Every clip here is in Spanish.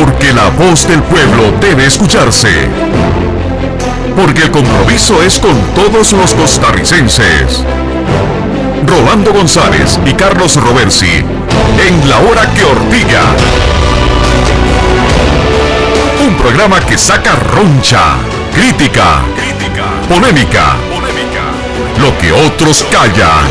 Porque la voz del pueblo debe escucharse. Porque el compromiso es con todos los costarricenses. Rolando González y Carlos Roversi, en La Hora que Ortiga. Un programa que saca roncha, crítica, polémica, lo que otros callan.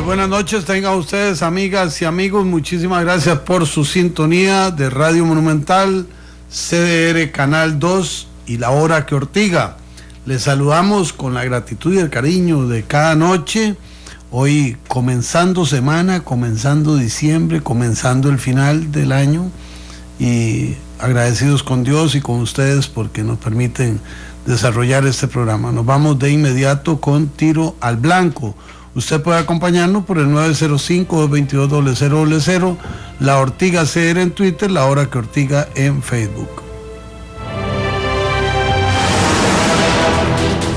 Buenas noches, tengan ustedes, amigas y amigos. Muchísimas gracias por su sintonía de Radio Monumental, CDR Canal 2 y La Hora que Ortiga. Les saludamos con la gratitud y el cariño de cada noche. Hoy comenzando semana, comenzando diciembre, comenzando el final del año, y agradecidos con Dios y con ustedes porque nos permiten desarrollar este programa. Nos vamos de inmediato con Tiro al Blanco. Usted puede acompañarnos por el 905-222-0000, La Ortiga CR en Twitter, La Hora que Ortiga en Facebook.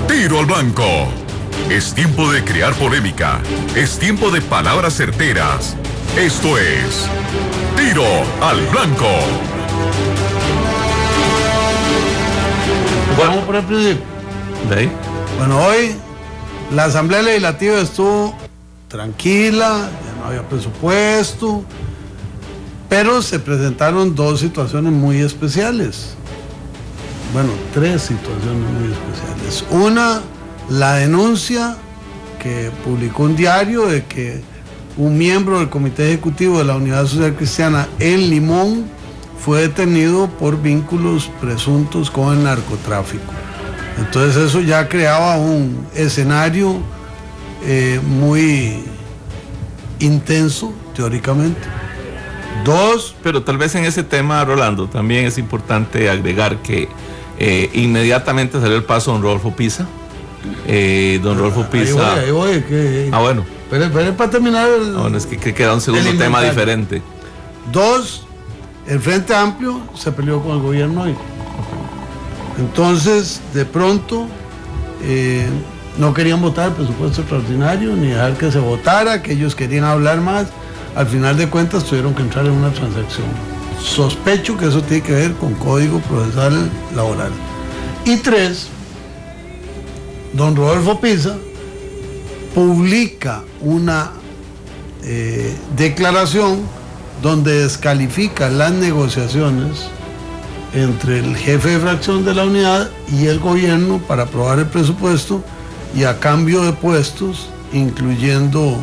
Tiro al Blanco. Es tiempo de crear polémica. Es tiempo de palabras certeras. Esto es Tiro al Blanco. Vamos por el principio. Bueno, hoy la Asamblea Legislativa estuvo tranquila, ya no había presupuesto, pero se presentaron dos situaciones muy especiales. Bueno, tres situaciones muy especiales. Una, la denuncia que publicó un diario de que un miembro del Comité Ejecutivo de la Unidad Social Cristiana en Limón fue detenido por vínculos presuntos con el narcotráfico. Entonces eso ya creaba un escenario muy intenso, teóricamente. Dos... Pero tal vez en ese tema, Rolando, también es importante agregar que inmediatamente salió el paso don Rodolfo Pisa. Don Rodolfo Pisa... Ahí voy, que... Ah, bueno. Pero para terminar... Bueno, es que queda un segundo tema diferente. Dos, el Frente Amplio se peleó con el gobierno hoy. Entonces, de pronto, no querían votar el presupuesto extraordinario, ni dejar que se votara, que ellos querían hablar más. Al final de cuentas, tuvieron que entrar en una transacción. Sospecho que eso tiene que ver con Código Procesal Laboral. Y tres, don Rodolfo Pisa publica una declaración donde descalifica las negociaciones entre el jefe de fracción de la unidad y el gobierno para aprobar el presupuesto, y a cambio de puestos, incluyendo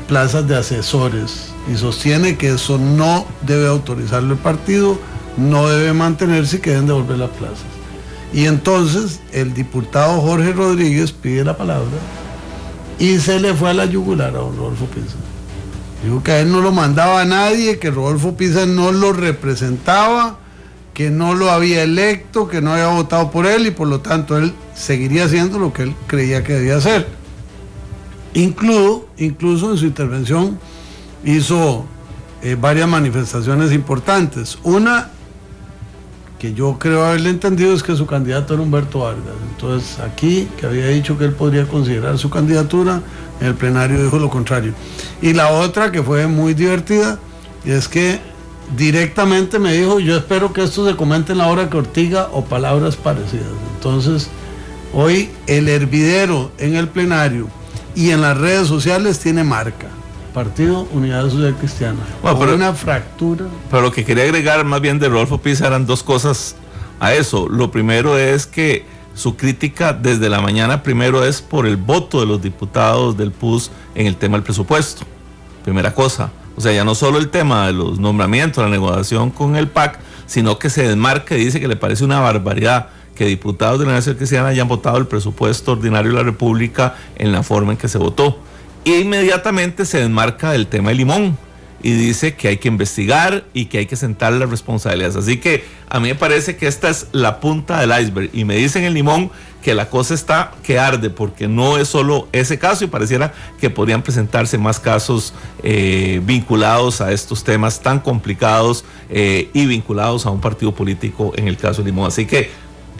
plazas de asesores, y sostiene que eso no debe autorizarlo el partido, no debe mantenerse y que deben devolver las plazas. Y entonces el diputado Jorge Rodríguez pide la palabra y se le fue a la yugular a don Rodolfo Pisa. Dijo que a él no lo mandaba a nadie, que Rodolfo Pisa no lo representaba, que no lo había electo, que no había votado por él y por lo tanto él seguiría haciendo lo que él creía que debía hacer. Incluso en su intervención hizo varias manifestaciones importantes. Una que yo creo haberle entendido es que su candidato era Humberto Vargas. Entonces aquí, que había dicho que él podría considerar su candidatura, en el plenario dijo lo contrario. Y la otra que fue muy divertida es que directamente me dijo: yo espero que esto se comente en la hora que Ortiga o palabras parecidas. Entonces hoy el hervidero en el plenario y en las redes sociales tiene marca: Partido Unidad Social Cristiana. Bueno, pero una fractura. Pero lo que quería agregar más bien de Rodolfo Pisa eran dos cosas a eso. Lo primero es que su crítica desde la mañana primero es por el voto de los diputados del PUS en el tema del presupuesto. Primera cosa. O sea, ya no solo el tema de los nombramientos, la negociación con el PAC, sino que se desmarca y dice que le parece una barbaridad que diputados de la Unidad Social Cristiana hayan votado el presupuesto ordinario de la República en la forma en que se votó. E inmediatamente se desmarca del tema de Limón y dice que hay que investigar y que hay que sentar las responsabilidades. Así que a mí me parece que esta es la punta del iceberg. Y me dicen en Limón que la cosa está que arde, porque no es solo ese caso y pareciera que podrían presentarse más casos vinculados a estos temas tan complicados y vinculados a un partido político en el caso de Limón. Así que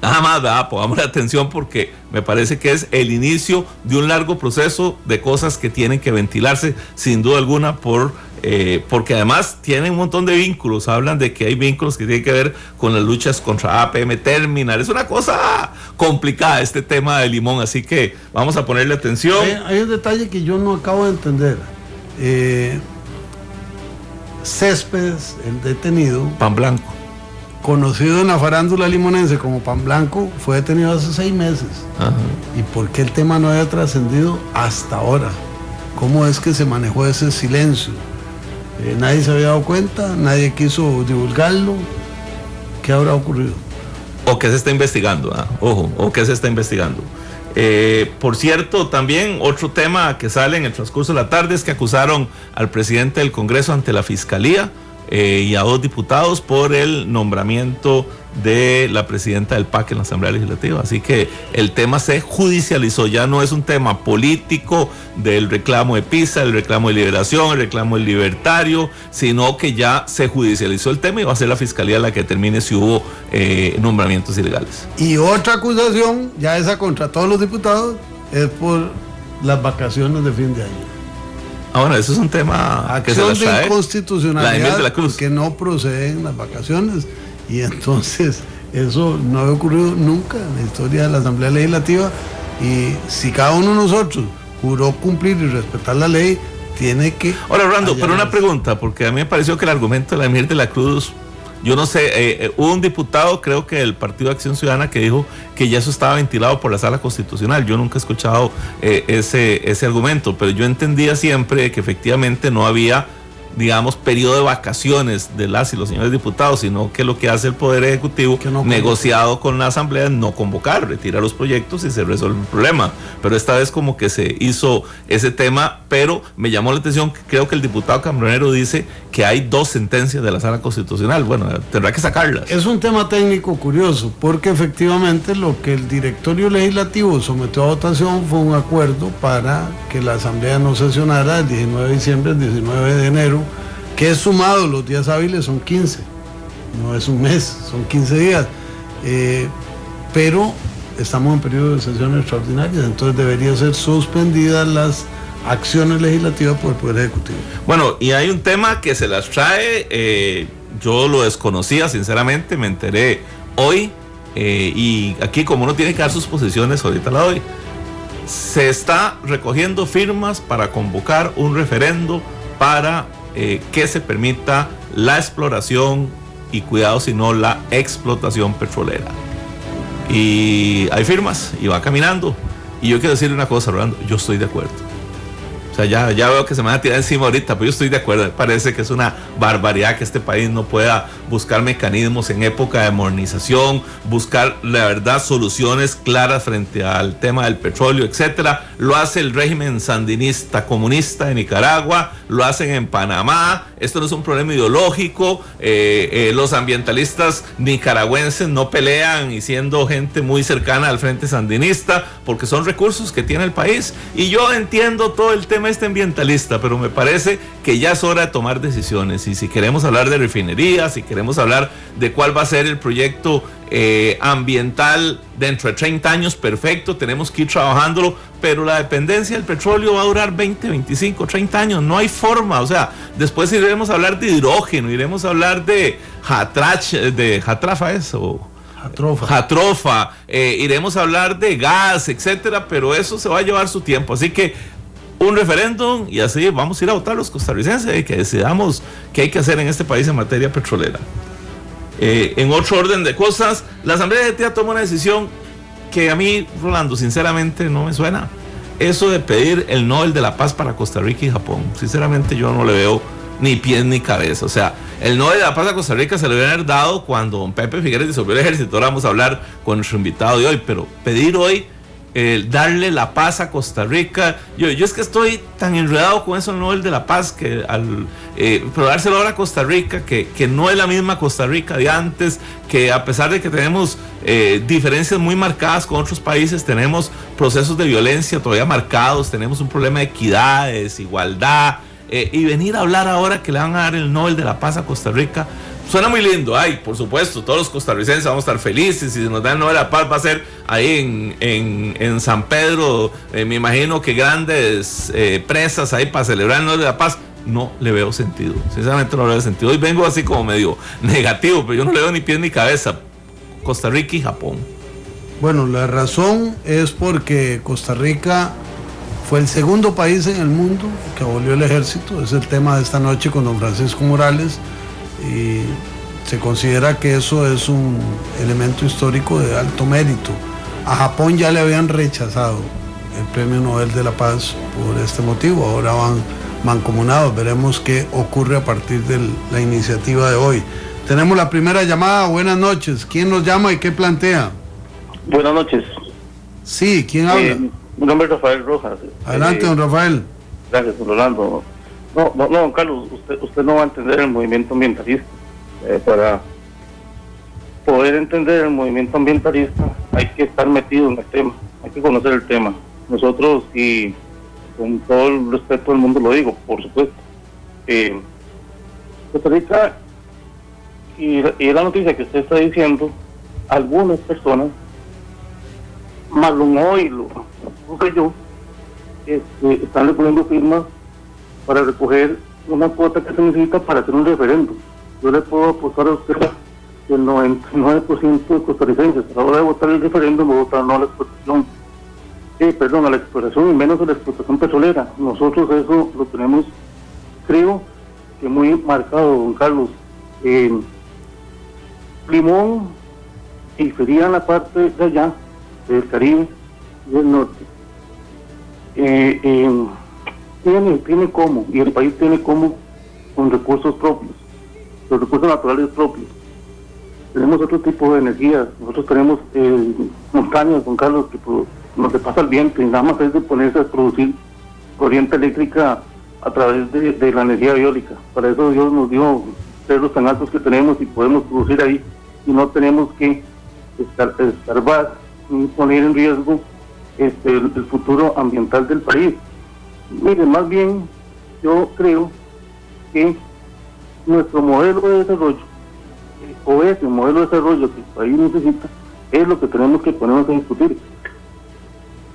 nada más, ¿verdad? Pongamos la atención porque me parece que es el inicio de un largo proceso de cosas que tienen que ventilarse sin duda alguna porque además tienen un montón de vínculos. Hablan de que hay vínculos que tienen que ver con las luchas contra APM Terminal. Es una cosa complicada este tema de Limón, así que vamos a ponerle atención. Hay un detalle que yo no acabo de entender. Céspedes, el detenido, Pan Blanco, conocido en la farándula limonense como Pan Blanco, fue detenido hace 6 meses. ajá. ¿Y por qué el tema no había trascendido hasta ahora? ¿Cómo es que se manejó ese silencio? Nadie se había dado cuenta, nadie quiso divulgarlo. ¿Qué habrá ocurrido? O que se está investigando, ojo, o que se está investigando. Por cierto, también otro tema que sale en el transcurso de la tarde es que acusaron al presidente del Congreso ante la Fiscalía y a 2 diputados por el nombramiento de la presidenta del PAC en la Asamblea Legislativa. Así que el tema se judicializó, ya no es un tema político del reclamo de Pisa, el reclamo de Liberación, el reclamo del Libertario, sino que ya se judicializó el tema y va a ser la Fiscalía la que determine si hubo nombramientos ilegales. Y otra acusación, ya esa contra todos los diputados, es por las vacaciones de fin de año. Ahora, eso es un tema que se Acción las trae de inconstitucionalidad, la de la Cruz, que no proceden las vacaciones. Y entonces eso no había ocurrido nunca en la historia de la Asamblea Legislativa. Y si cada uno de nosotros juró cumplir y respetar la ley, tiene que... Ahora, Orlando, pero una pregunta, porque a mí me pareció que el argumento de la Emir de la Cruz, yo no sé, hubo un diputado, creo que del Partido de Acción Ciudadana, que dijo que ya eso estaba ventilado por la Sala Constitucional. Yo nunca he escuchado ese argumento, pero yo entendía siempre que efectivamente no había, digamos, periodo de vacaciones de las y los señores diputados, sino que lo que hace el Poder Ejecutivo, negociado con la Asamblea, es no convocar, retirar los proyectos y se resuelve el problema. Pero esta vez como que se hizo ese tema, pero me llamó la atención, creo que el diputado Cambronero dice que hay 2 sentencias de la Sala Constitucional. Bueno, tendrá que sacarlas. Es un tema técnico curioso, porque efectivamente lo que el directorio legislativo sometió a votación fue un acuerdo para que la Asamblea no sesionara el 19 de diciembre, el 19 de enero, que es sumado los días hábiles, son 15, no es un mes, son 15 días, pero estamos en periodo de sesiones extraordinarias, entonces debería ser suspendidas las acciones legislativas por el Poder Ejecutivo. Bueno, y hay un tema que se las trae, yo lo desconocía sinceramente, me enteré hoy, y aquí como uno tiene que dar sus posiciones, ahorita la doy. Se está recogiendo firmas para convocar un referendo para que se permita la exploración y cuidado si no la explotación petrolera. Y hay firmas y va caminando. Y yo quiero decirle una cosa, Rolando, yo estoy de acuerdo. O sea, ya veo que se me van a tirar encima ahorita, pero yo estoy de acuerdo. Me parece que es una barbaridad que este país no pueda buscar mecanismos en época de modernización, buscar, la verdad, soluciones claras frente al tema del petróleo, etcétera. Lo hace el régimen sandinista comunista de Nicaragua, lo hacen en Panamá. Esto no es un problema ideológico. Los ambientalistas nicaragüenses no pelean y siendo gente muy cercana al frente sandinista, porque son recursos que tiene el país. Y yo entiendo todo el tema ambientalista, pero me parece que ya es hora de tomar decisiones. Y si queremos hablar de refinerías, si queremos hablar de cuál va a ser el proyecto ambiental dentro de 30 años, perfecto, tenemos que ir trabajándolo, pero la dependencia del petróleo va a durar 20, 25, 30 años, no hay forma. O sea, después iremos a hablar de hidrógeno, iremos a hablar de jatrofa, iremos a hablar de gas, etcétera, pero eso se va a llevar su tiempo. Así que un referéndum y así vamos a ir a votar los costarricenses y que decidamos qué hay que hacer en este país en materia petrolera. En otro orden de cosas, la Asamblea Legislativa toma una decisión que a mí, Rolando, sinceramente no me suena. Eso de pedir el Nobel de la Paz para Costa Rica y Japón, sinceramente yo no le veo ni pies ni cabeza. O sea, el Nobel de la Paz a Costa Rica se le hubiera dado cuando don Pepe Figueres disolvió el ejército. Ahora vamos a hablar con nuestro invitado de hoy, pero pedir hoy darle la paz a Costa Rica, yo es que estoy tan enredado con eso, el Nobel de la Paz, que pero dárselo ahora a Costa Rica, que no es la misma Costa Rica de antes, que a pesar de que tenemos diferencias muy marcadas con otros países, tenemos procesos de violencia todavía marcados, tenemos un problema de equidad, de desigualdad, y venir a hablar ahora que le van a dar el Nobel de la Paz a Costa Rica, suena muy lindo. Ay, por supuesto, todos los costarricenses vamos a estar felices. Y si nos dan el Nobel de la Paz va a ser ahí en San Pedro, me imagino que grandes presas ahí para celebrar el Nobel de la Paz. No le veo sentido, sinceramente no le veo sentido. Hoy vengo así como medio negativo, pero yo no le veo ni pies ni cabeza. Costa Rica y Japón. Bueno, la razón es porque Costa Rica fue el segundo país en el mundo que abolió el ejército. Es el tema de esta noche con don Francisco Morales. Y se considera que eso es un elemento histórico de alto mérito. A Japón ya le habían rechazado el Premio Nobel de la Paz por este motivo, ahora van mancomunados. Veremos qué ocurre a partir de la iniciativa de hoy. Tenemos la primera llamada. Buenas noches. ¿Quién nos llama y qué plantea? Buenas noches. Sí, ¿quién habla? Mi nombre es Rafael Rojas. Adelante, don Rafael. Gracias, don Rolando. No, don Carlos, usted no va a entender el movimiento ambientalista. Para poder entender el movimiento ambientalista hay que estar metido en el tema, hay que conocer el tema. Nosotros, y con todo el respeto del mundo lo digo, por supuesto, Costa Rica, y la noticia que usted está diciendo, algunas personas, Marlon hoy, lo que yo, están recogiendo firmas para recoger una cuota que se necesita para hacer un referéndum. Yo le puedo apostar a usted que el 99% de costarricenses a la hora de votar el referéndum va a votar no a la explotación, a la exploración y menos a la explotación petrolera. Nosotros eso lo tenemos, creo que muy marcado, don Carlos. Limón y sería en la parte de allá, del Caribe y del norte. Tiene como, y el país tiene como, con recursos propios, los recursos naturales propios. Tenemos otro tipo de energía. Nosotros tenemos montañas, don Carlos, que nos se pasa el viento y nada más es de ponerse a producir corriente eléctrica a través de la energía eólica. Para eso Dios nos dio cerros tan altos que tenemos y podemos producir ahí y no tenemos que escarbar ni poner en riesgo el futuro ambiental del país. Miren, más bien yo creo que nuestro modelo de desarrollo, o ese modelo de desarrollo que el país necesita, es lo que tenemos que ponernos a discutir.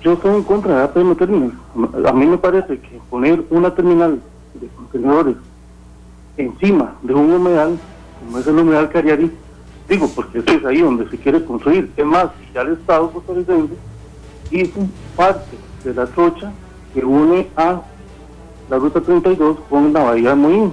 Yo estoy en contra de la APM Terminal. A mí me parece que poner una terminal de contenedores encima de un humedal, como es el humedal Cariari, digo, porque eso es ahí donde se quiere construir. Es más, ya el Estado costarricense hizo parte de la trocha que une a la Ruta 32 con la Bahía de Moín.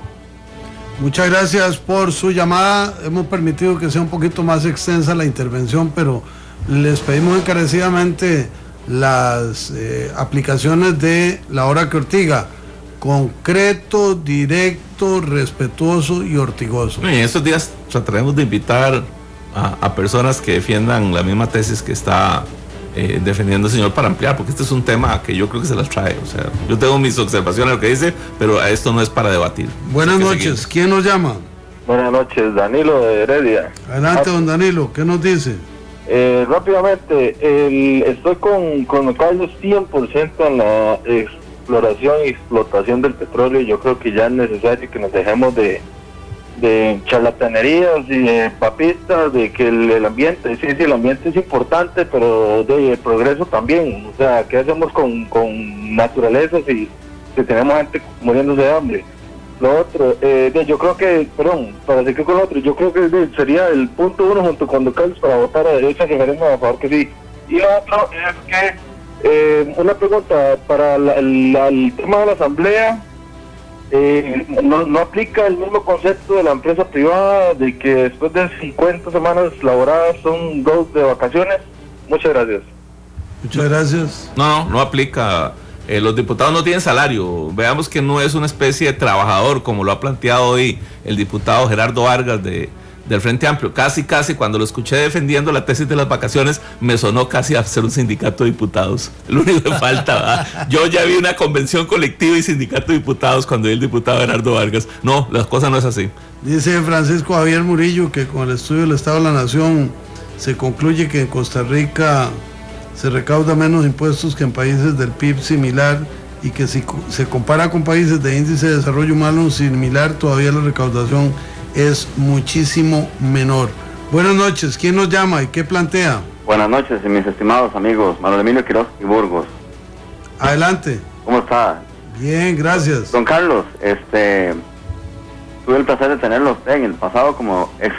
Muchas gracias por su llamada. Hemos permitido que sea un poquito más extensa la intervención, pero les pedimos encarecidamente las aplicaciones de La Hora que Ortiga. concreto, directo, respetuoso y ortigoso. En estos días trataremos de invitar a personas que defiendan la misma tesis que está defendiendo el señor para ampliar, porque este es un tema que yo creo que se las trae. O sea, yo tengo mis observaciones a lo que dice, pero esto no es para debatir. Buenas noches, ¿quién nos llama? Buenas noches, Danilo de Heredia. Adelante, don Danilo, ¿qué nos dice? Rápidamente, estoy con Carlos 100% en la exploración y explotación del petróleo. Yo creo que ya es necesario que nos dejemos de charlatanerías y de papistas, de que el ambiente, sí, el ambiente es importante, pero el progreso también. O sea, ¿qué hacemos con naturaleza si tenemos gente muriéndose de hambre? Lo otro, yo creo que, para seguir con lo otro, yo creo que sería el punto 1 junto con Don Carlos para votar a ese referéndum a favor que sí. Y lo otro es que, una pregunta para el tema de la asamblea, no aplica el mismo concepto de la empresa privada, de que después de 50 semanas laboradas son 2 de vacaciones. Muchas gracias. Muchas gracias. No aplica. Los diputados no tienen salario. Veamos que no es una especie de trabajador, como lo ha planteado hoy el diputado Gerardo Vargas del Frente Amplio. Casi cuando lo escuché defendiendo la tesis de las vacaciones, me sonó casi a ser un sindicato de diputados. Lo único que falta, ¿verdad? Yo ya vi una convención colectiva y sindicato de diputados cuando vi el diputado Gerardo Vargas. No, las cosas no es así. Dice Francisco Javier Murillo que con el estudio del Estado de la Nación se concluye que en Costa Rica se recauda menos impuestos que en países del PIB similar, y que si se compara con países de índice de desarrollo humano similar, todavía la recaudación es muchísimo menor. Buenas noches, ¿quién nos llama y qué plantea? Buenas noches, mis estimados amigos, Manuel Emilio Quiroz y Burgos. Adelante. ¿Cómo está? Bien, gracias. Don Carlos, tuve el placer de tenerlo a usted en el pasado como ex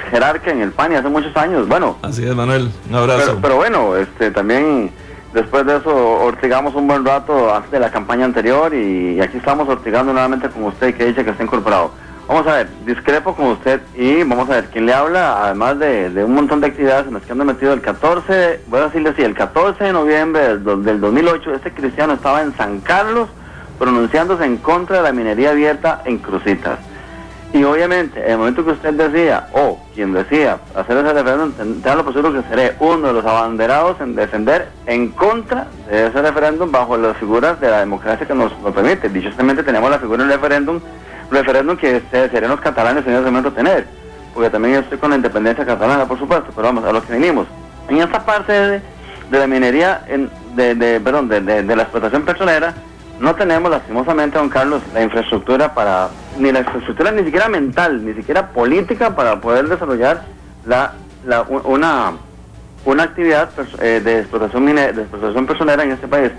jerarca en el PANI hace muchos años. Bueno, así es, Manuel, un abrazo. Pero bueno, también después de eso ortigamos un buen rato antes de la campaña anterior, y aquí estamos ortigando nuevamente con usted, que dice que está incorporado. Vamos a ver, discrepo con usted y vamos a ver quién le habla, además de un montón de actividades en las que ando metido. El 14, voy a decirle así, el 14 de noviembre del 2008, este cristiano estaba en San Carlos pronunciándose en contra de la minería abierta en Cruzitas. Y obviamente, en el momento que usted decía, o quien decía hacer ese referéndum, tenga lo posible que seré uno de los abanderados en defender en contra de ese referéndum bajo las figuras de la democracia que nos lo permite. Dichosamente tenemos la figura del referéndum que serían los catalanes en ese momento tener, porque también yo estoy con la independencia catalana, por supuesto, pero vamos a lo que venimos. En esta parte de la minería, de la explotación petrolera, no tenemos, lastimosamente, don Carlos, la infraestructura ni la infraestructura ni siquiera mental, ni siquiera política, para poder desarrollar una actividad de explotación petrolera en este país.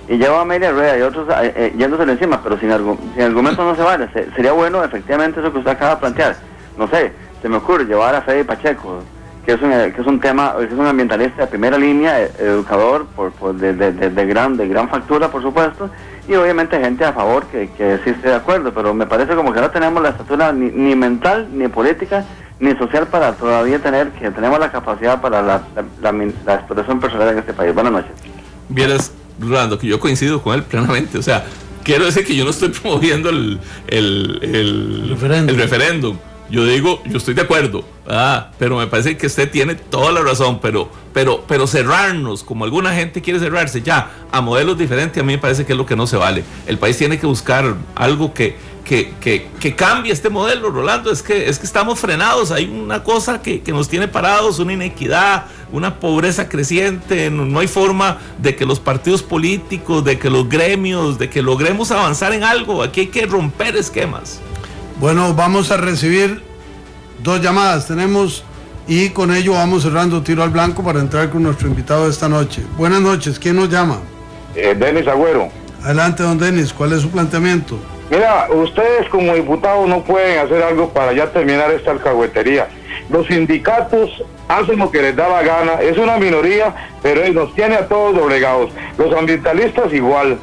Y lleva a Amelia Rueda y otros yéndosele encima, pero sin argumentos no se vale. Sería bueno, efectivamente, eso que usted acaba de plantear. No sé, se me ocurre llevar a Freddy Pacheco, que es un ambientalista de primera línea, educador de gran factura, por supuesto, y obviamente gente a favor que sí esté de acuerdo, pero me parece como que no tenemos la estatura ni mental, ni política, ni social para todavía tenemos la capacidad para la explotación personal en este país. Buenas noches. Vieras, Rolando, que yo coincido con él plenamente. O sea, quiero decir que yo no estoy promoviendo el referéndum. Yo digo, yo estoy de acuerdo, pero me parece que usted tiene toda la razón, pero cerrarnos, como alguna gente quiere cerrarse ya a modelos diferentes, a mí me parece que es lo que no se vale. El país tiene que buscar algo que cambie este modelo, Rolando. Es que estamos frenados, hay una cosa que nos tiene parados, una inequidad, una pobreza creciente, no hay forma de que los partidos políticos, de que los gremios, de que logremos avanzar en algo. Aquí hay que romper esquemas. Bueno, vamos a recibir 2 llamadas, y con ello vamos cerrando Tiro al Blanco para entrar con nuestro invitado de esta noche. Buenas noches, ¿quién nos llama? Denis Agüero. Adelante, don Denis, ¿cuál es su planteamiento? Mira, ustedes como diputados no pueden hacer algo para ya terminar esta alcahuetería. Los sindicatos hacen lo que les da la gana, es una minoría, pero nos tiene a todos doblegados. Los ambientalistas igual.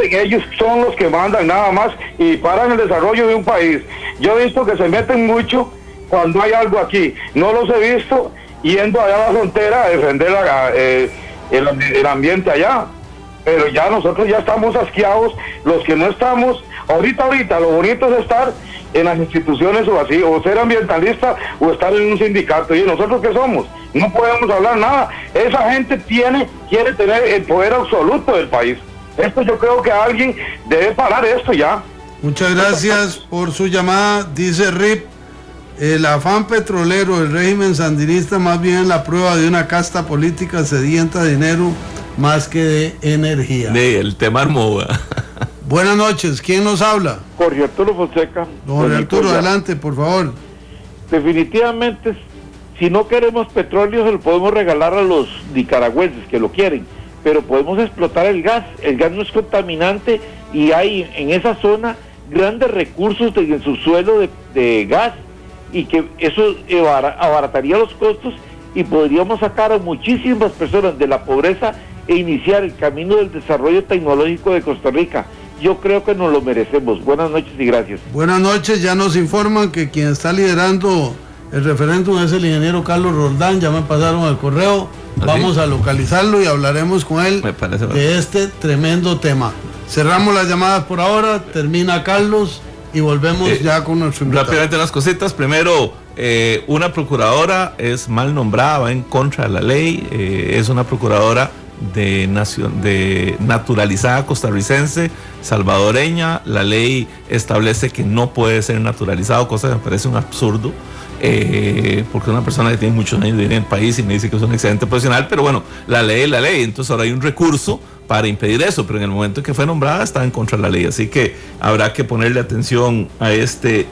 Ellos son los que mandan nada más y paran el desarrollo de un país. Yo he visto que se meten mucho cuando hay algo aquí. No los he visto yendo allá a la frontera a defender el ambiente allá. pero ya nosotros ya estamos asqueados, los que no estamos, ahorita, lo bonito es estar en las instituciones o así, o ser ambientalista o estar en un sindicato. ¿Y nosotros qué somos? No podemos hablar nada. Esa gente quiere tener el poder absoluto del país. Esto yo creo que alguien debe parar esto ya. Muchas gracias por su llamada. Dice Rip, el afán petrolero del régimen sandinista más bien es la prueba de una casta política sedienta de dinero más que de energía. El tema Armoa. Buenas noches, ¿quién nos habla? Jorge Arturo Fonseca. Don Jorge Arturo, adelante, por favor. Definitivamente, si no queremos petróleo, se lo podemos regalar a los nicaragüenses que lo quieren, pero podemos explotar el gas. El gas no es contaminante y hay en esa zona grandes recursos en el subsuelo de gas, y que eso abarataría los costos y podríamos sacar a muchísimas personas de la pobreza e iniciar el camino del desarrollo tecnológico de Costa Rica. Yo creo que nos lo merecemos. Buenas noches y gracias. Buenas noches, ya nos informan que quien está liderando el referéndum es el ingeniero Carlos Roldán, ya me pasaron el correo, vamos a localizarlo y hablaremos con él de este tremendo tema. Cerramos las llamadas por ahora, termina Carlos y volvemos ya con nuestro invitado. Rápidamente unas cositas. Primero, una procuradora es mal nombrada, va en contra de la ley, es una procuradora de naturalizada costarricense, salvadoreña. La ley establece que no puede ser naturalizado, cosa que me parece un absurdo, porque una persona que tiene muchos años de vivir en el país y me dice que es un excelente profesional, pero bueno, la ley es la ley, entonces ahora hay un recurso para impedir eso, pero en el momento en que fue nombrada estaba en contra de la ley, así que habrá que ponerle atención a este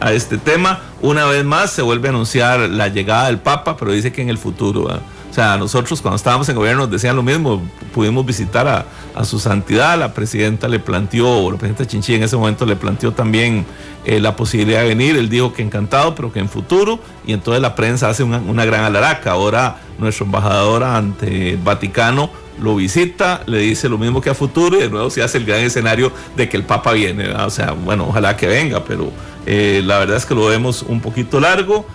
tema. Una vez más se vuelve a anunciar la llegada del Papa, pero dice que en el futuro, ¿verdad? O sea, nosotros cuando estábamos en gobierno nos decían lo mismo, pudimos visitar a su santidad, la presidenta le planteó, o la presidenta Chinchilla en ese momento le planteó también la posibilidad de venir, él dijo que encantado, pero que en futuro, y entonces la prensa hace una gran alaraca. Ahora nuestro embajador ante el Vaticano lo visita, le dice lo mismo que a futuro, y de nuevo se hace el gran escenario de que el Papa viene, ¿verdad? O sea, bueno, ojalá que venga, pero la verdad es que lo vemos un poquito largo.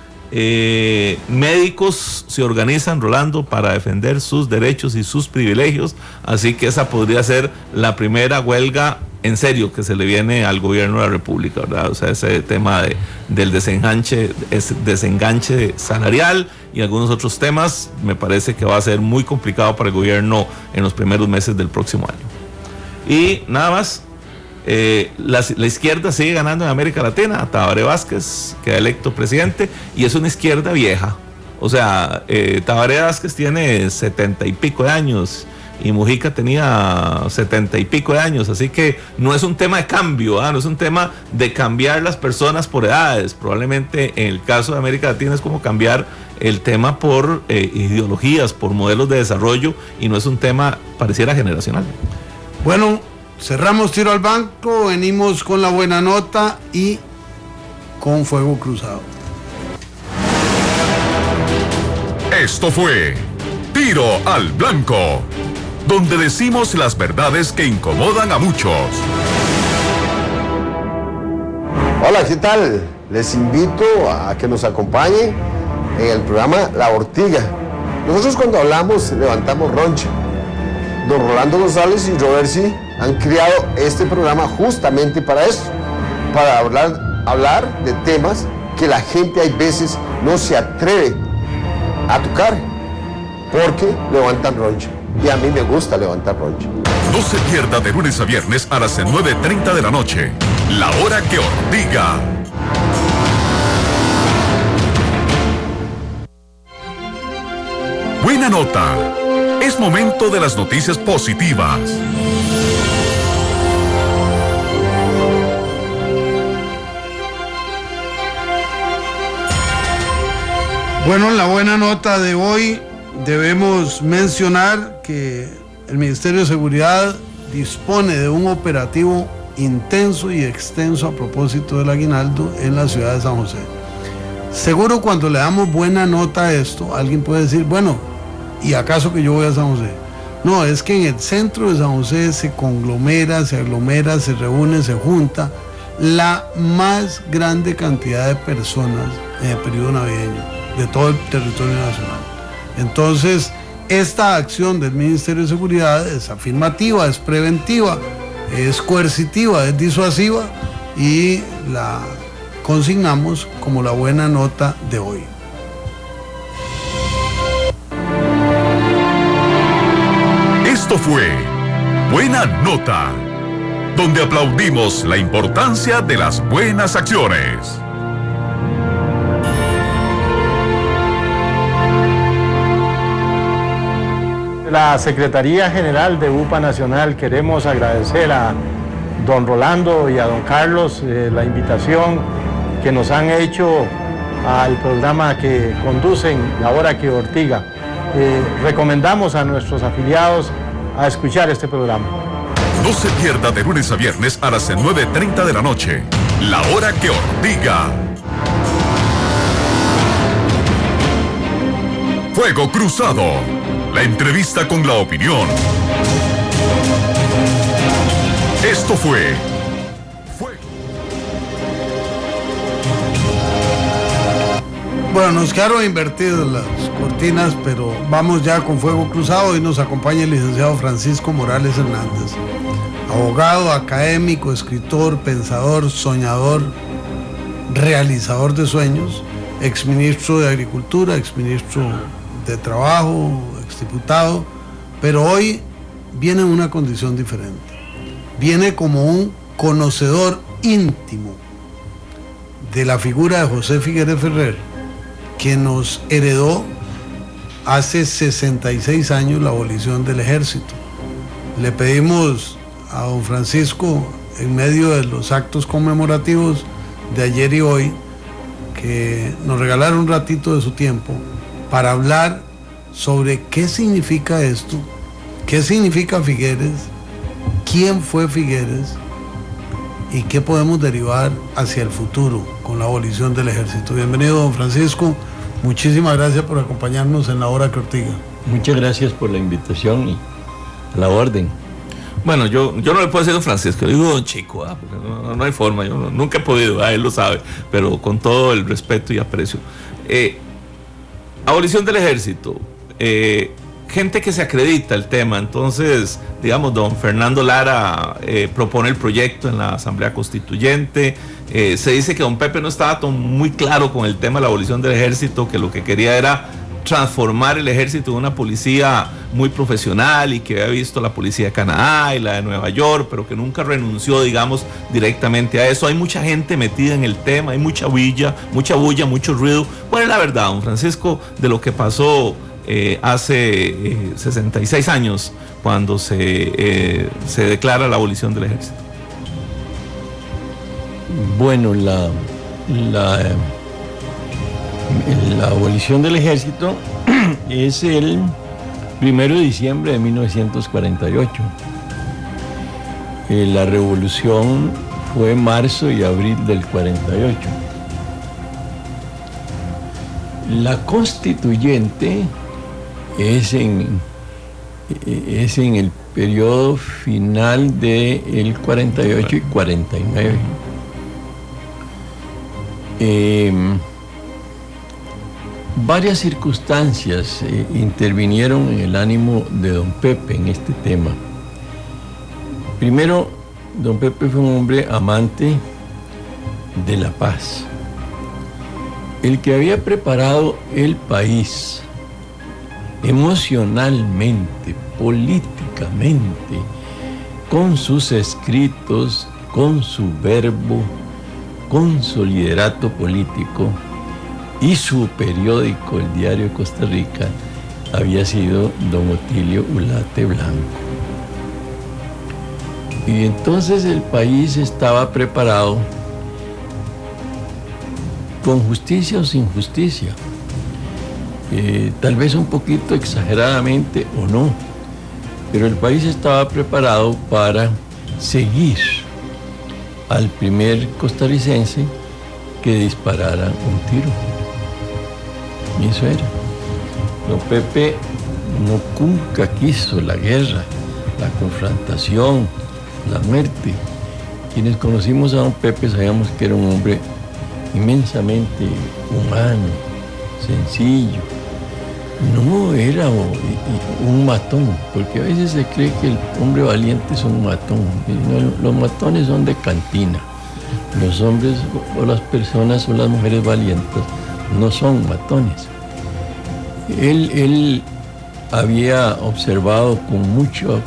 Médicos se organizan, Rolando, para defender sus derechos y sus privilegios, así que esa podría ser la primera huelga en serio que se le viene al gobierno de la República, ¿verdad? O sea, ese tema del desenganche salarial y algunos otros temas me parece que va a ser muy complicado para el gobierno en los primeros meses del próximo año. Y nada más, la izquierda sigue ganando en América Latina. Tabaré Vázquez queda electo presidente y es una izquierda vieja. O sea, Tabaré Vázquez tiene 70 y pico de años y Mujica tenía 70 y pico de años, así que no es un tema de cambio, no es un tema de cambiar las personas por edades. Probablemente en el caso de América Latina es como cambiar el tema por ideologías, por modelos de desarrollo, y no es un tema, pareciera, generacional. Bueno, cerramos Tiro al Blanco, venimos con la buena nota y con Fuego Cruzado. Esto fue Tiro al Blanco, donde decimos las verdades que incomodan a muchos. Hola, ¿qué tal? Les invito a que nos acompañen en el programa La Ortiga. Nosotros cuando hablamos levantamos roncha. Don Rolando González y Robersi han creado este programa justamente para eso, para hablar de temas que la gente hay veces no se atreve a tocar porque levantan roncha. Y a mí me gusta levantar roncha. No se pierda de lunes a viernes a las 9:30 de la noche, La Hora que Ortiga. Buena nota. Es momento de las noticias positivas. Bueno, en la buena nota de hoy debemos mencionar que el Ministerio de Seguridad dispone de un operativo intenso y extenso a propósito del aguinaldo en la ciudad de San José. Seguro cuando le damos buena nota a esto, alguien puede decir, bueno, ¿y acaso que yo voy a San José? No, es que en el centro de San José se conglomera, se aglomera, se reúne, se junta la más grande cantidad de personas en el periodo navideño de todo el territorio nacional. Entonces, esta acción del Ministerio de Seguridad es afirmativa, es preventiva, es coercitiva, es disuasiva y la consignamos como la buena nota de hoy. Esto fue Buena Nota, donde aplaudimos la importancia de las buenas acciones. La Secretaría General de UPA Nacional queremos agradecer a don Rolando y a don Carlos la invitación que nos han hecho al programa que conducen La Hora que Ortiga. Recomendamos a nuestros afiliados a escuchar este programa. No se pierda de lunes a viernes a las 9:30 de la noche, La Hora que Ortiga. Fuego Cruzado, la entrevista con la opinión. Esto fue Fuego. Bueno, nos quedaron invertidas las cortinas, pero vamos ya con Fuego Cruzado. Hoy nos acompaña el licenciado Francisco Morales Hernández, abogado, académico, escritor, pensador, soñador, realizador de sueños, exministro de Agricultura, exministro de Trabajo, exdiputado, pero hoy viene en una condición diferente. Viene como un conocedor íntimo de la figura de José Figueres Ferrer, que nos heredó hace 66 años la abolición del ejército. Le pedimos a don Francisco, en medio de los actos conmemorativos de ayer y hoy, que nos regalara un ratito de su tiempo para hablar sobre qué significa esto, qué significa Figueres, quién fue Figueres y qué podemos derivar hacia el futuro con la abolición del ejército. Bienvenido, don Francisco. Muchísimas gracias por acompañarnos en La Hora que Ortiga. Muchas gracias por la invitación y la orden. Bueno, yo no le puedo decir don Francisco, le digo don Chico, porque no hay forma, yo nunca he podido, él lo sabe, pero con todo el respeto y aprecio. Abolición del ejército, gente que se acredita el tema, entonces, digamos, don Fernando Lara propone el proyecto en la Asamblea Constituyente, se dice que don Pepe no estaba muy claro con el tema de la abolición del ejército, que lo que quería era transformar el ejército en una policía muy profesional y que había visto la policía de Canadá y la de Nueva York, pero que nunca renunció, digamos, directamente a eso. Hay mucha gente metida en el tema, hay mucha bulla, mucho ruido. ¿Cuál es la verdad, don Francisco, de lo que pasó hace 66 años cuando se declara la abolición del ejército? Bueno, la abolición del ejército es el 1 de diciembre de 1948. La revolución fue marzo y abril del 48. La constituyente es en el periodo final del 48 y 49. Varias circunstancias intervinieron en el ánimo de don Pepe en este tema. Primero, don Pepe fue un hombre amante de la paz, el que había preparado el país emocionalmente, políticamente, con sus escritos, con su verbo, con su liderato político, y su periódico, el Diario de Costa Rica, había sido don Otilio Ulate Blanco. Y entonces el país estaba preparado, con justicia o sin justicia, tal vez un poquito exageradamente o no, pero el país estaba preparado para seguir al primer costarricense que disparara un tiro. Y eso era. Don Pepe nunca quiso la guerra, la confrontación, la muerte. Quienes conocimos a don Pepe sabíamos que era un hombre inmensamente humano, sencillo, No era un matón, porque a veces se cree que el hombre valiente es un matón. No, los matones son de cantina. Los hombres o las personas o las mujeres valientes no son matones. Él había observado con mucho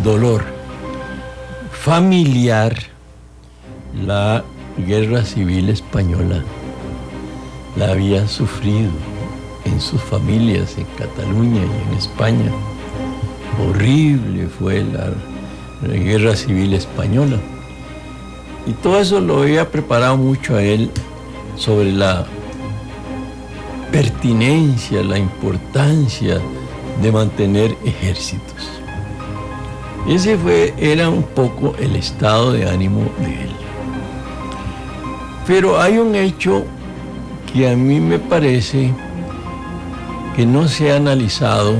dolor familiar la Guerra Civil Española. La había sufrido en sus familias, en Cataluña y en España. Horrible fue la Guerra Civil Española. Y todo eso lo había preparado mucho a él sobre la pertinencia, la importancia de mantener ejércitos. Ese era un poco el estado de ánimo de él. Pero hay un hecho que a mí me parece que no se ha analizado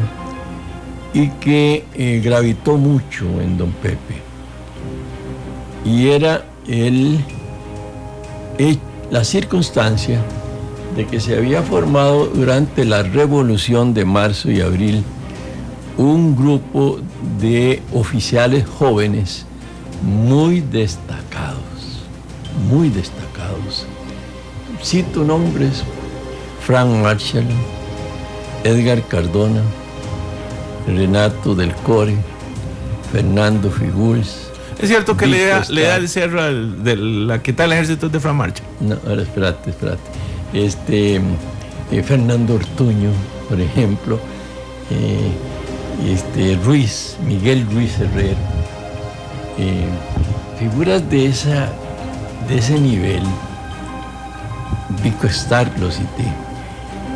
y que gravitó mucho en don Pepe. Y era la circunstancia de que se había formado durante la Revolución de marzo y abril un grupo de oficiales jóvenes muy destacados. Cito nombres: Frank Marshall, Edgar Cardona, Renato del Core, Fernando Figuls. ¿Es cierto que le da el cerro de la que tal el ejército de Frank Marshall? No, ahora espérate. Fernando Ortuño, por ejemplo, Miguel Ruiz Herrera, figuras de ese nivel. Vico Stark lo cité.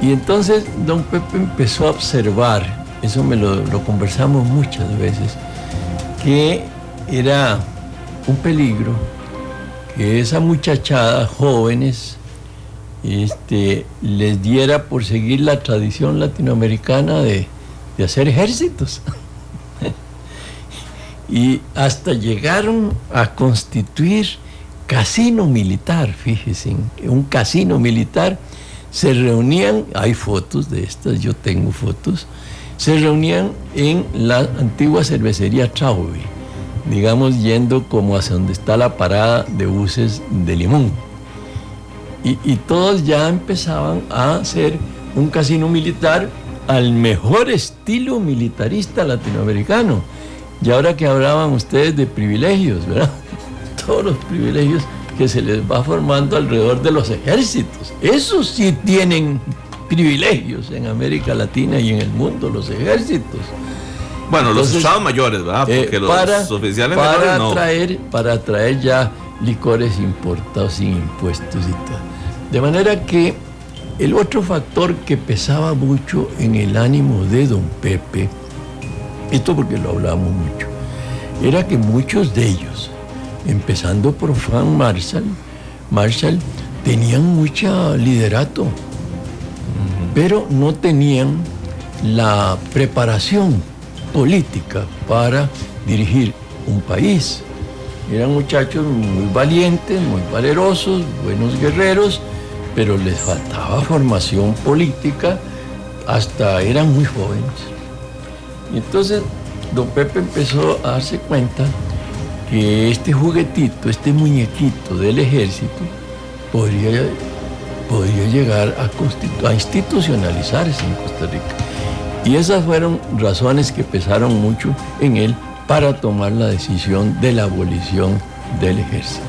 Y entonces don Pepe empezó a observar, eso lo conversamos muchas veces, que era un peligro que esa muchachada, jóvenes, les diera por seguir la tradición latinoamericana de hacer ejércitos. Y hasta llegaron a constituir casino militar, fíjense, un casino militar. Se reunían, hay fotos de estas, yo tengo fotos, se reunían en la antigua cervecería Traube, digamos, yendo como hacia donde está la parada de buses de Limón. Y todos ya empezaban a hacer un casino militar al mejor estilo militarista latinoamericano. Y ahora que hablaban ustedes de privilegios, ¿verdad? Todos los privilegios que se les va formando alrededor de los ejércitos. Esos sí tienen privilegios en América Latina y en el mundo, los ejércitos. Bueno, entonces, los estados mayores, ¿verdad? Porque los oficiales menores no. Para atraer ya licores importados sin impuestos y todo. De manera que el otro factor que pesaba mucho en el ánimo de don Pepe, esto porque lo hablábamos mucho, era que muchos de ellos, empezando por Frank Marshall, tenían mucho liderato, pero no tenían la preparación política para dirigir un país. Eran muchachos muy valientes, muy valerosos, buenos guerreros, pero les faltaba formación política, hasta eran muy jóvenes. Y entonces don Pepe empezó a darse cuenta que este juguetito, este muñequito del ejército podría llegar a institucionalizarse en Costa Rica. Y esas fueron razones que pesaron mucho en él para tomar la decisión de la abolición del ejército.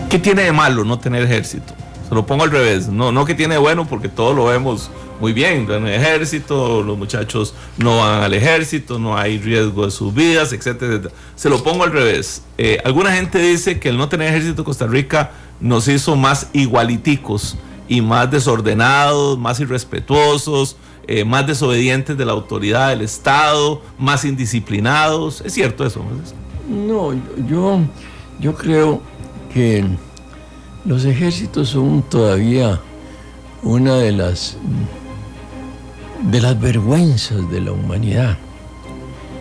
¿Qué tiene de malo no tener ejército? Se lo pongo al revés. No que tiene de bueno, porque todos lo vemos muy bien. En el ejército, los muchachos no van al ejército, no hay riesgo de sus vidas, etcétera, etcétera. Se lo pongo al revés. Alguna gente dice que el no tener ejército en Costa Rica nos hizo más igualiticos y más desordenados, más irrespetuosos, más desobedientes de la autoridad del Estado, más indisciplinados. ¿Es cierto eso? No, yo creo que los ejércitos son todavía una de las vergüenzas de la humanidad.